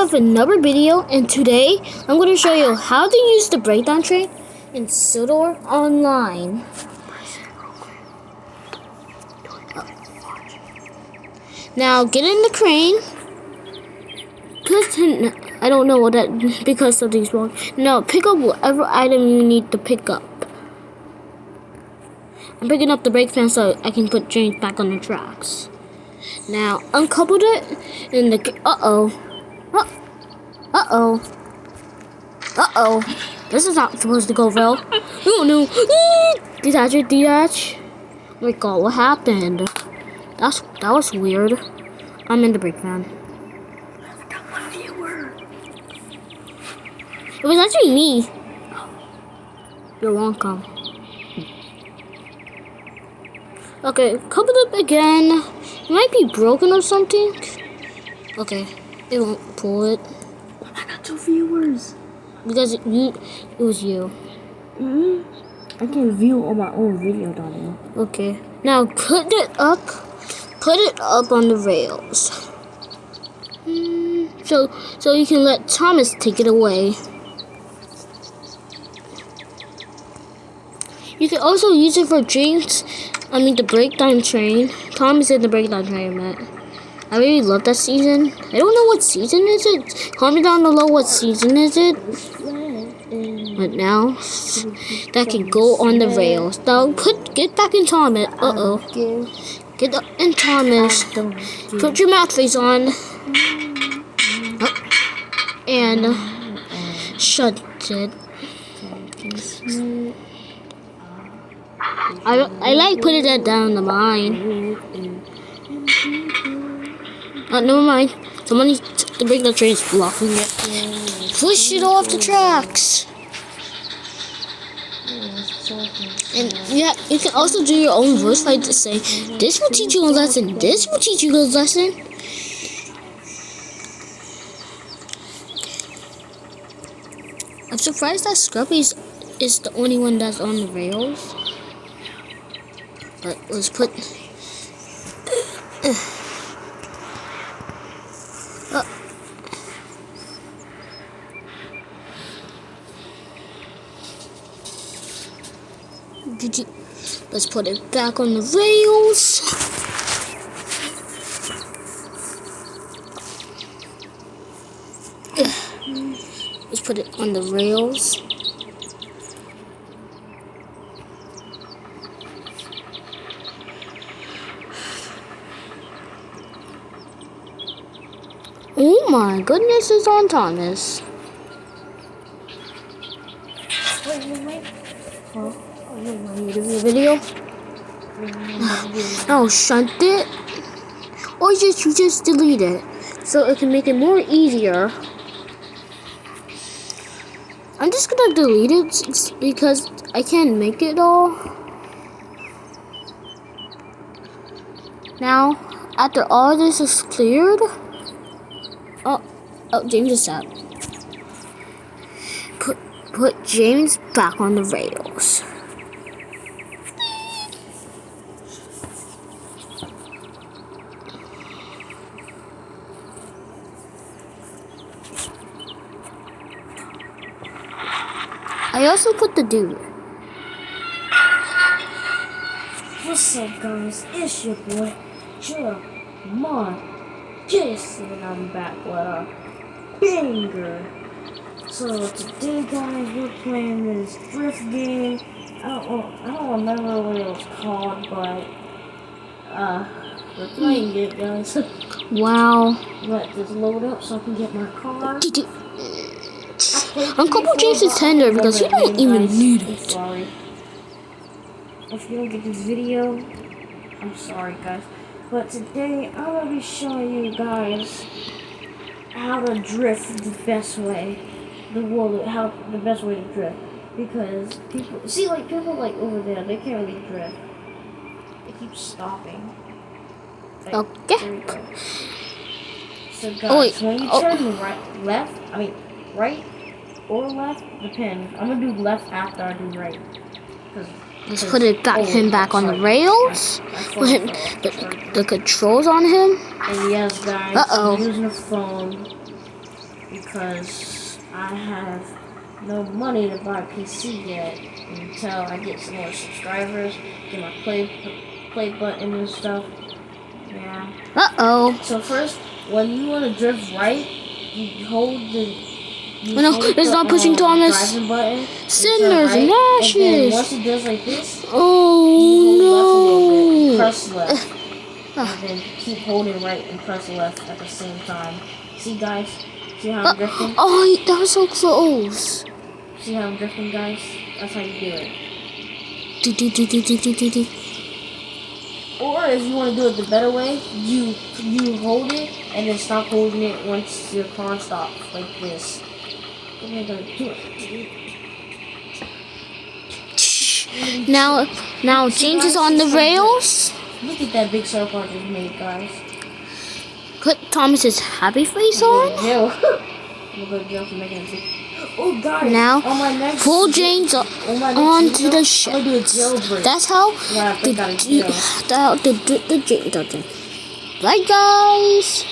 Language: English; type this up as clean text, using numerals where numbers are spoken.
Of another video, and today I'm going to show you how to use the breakdown train in Sodor online. Now get in the crane. I don't know what that because something's wrong. Now pick up whatever item you need to pick up. I'm picking up the brake fan so I can put James back on the tracks. Now uncoupled it in the This is not supposed to go well. Oh no! Detach it, detach. Oh my god, what happened? That was weird. I'm in the brake van. It was actually me. You're welcome. Okay, couple it again. It might be broken or something. Okay, it won't pull it. I got 2 viewers. Because it was you. I can view on my own video, darling. Okay, now put it up on the rails. So you can let Thomas take it away. You can also use it for James. The breakdown train. Thomas in the breakdown train, Matt. I really love that season. I don't know what season is it. Comment down below what season is it. But now that can go on the rails. Now get back in Thomas. Get up in Thomas. Put your mouth face on. And shut it. I like putting that down the line. Never mind. The breakdown train is blocking it. Push it off the tracks. And you can also do your own voice like to say, this will teach you a lesson. This will teach you a lesson. I'm surprised that Scruffy is the only one that's on the rails. But let's put. Let's put it back on the rails. Let's put it on the rails. Oh my goodness, it's on Thomas. Wait. Video? Oh, shunt it? Or you just delete it so it can make it more easier. I'm just gonna delete it because I can't make it all. Now, after all this is cleared, oh, James is out. Put James back on the rails. I also put the dude. What's up, guys? It's your boy, Jason, and I'm back with a banger. So today, guys, we're playing this drift game. I don't remember what it was called, but we're playing it, guys. Wow. Let this load up so I can get my car. Uncle James is tender because he don't even need it. I'm sorry. If you don't get this video, I'm sorry, guys. But today, I'm going to be showing you guys how to drift the best way. The best way to drift. Because people over there, they can't really drift. They keep stopping. Okay. So guys, when you turn right or left, depends. I'm gonna do left after I do right. Let's put him back on the rails. Put the controls on him. And yes, guys, I'm using a phone. because I have no money to buy a PC yet until I get some more subscribers, get my play button and stuff. Yeah. Uh-oh. So first, when you want to drift right, you hold the. No, it's not pushing Thomas. Driving button. Sinners right, and ashes. And then once it does like this, you Oh hold left a little bit, no. press left, and then keep holding right and press left at the same time. See, guys? See how I'm drifting? Oh, that was so close. See how I'm drifting, guys? That's how you do it. Or if you want to do it the better way, you hold it and then stop holding it once your car stops, like this. Now James is on the rails. Look at that big circle I just made, guys. Put Thomas's happy face on. I'm gonna go for making a big. Oh, guys! Now on my next pull James onto the ship. I'm gonna do a jailbreak. That's how the James does it. Bye, guys.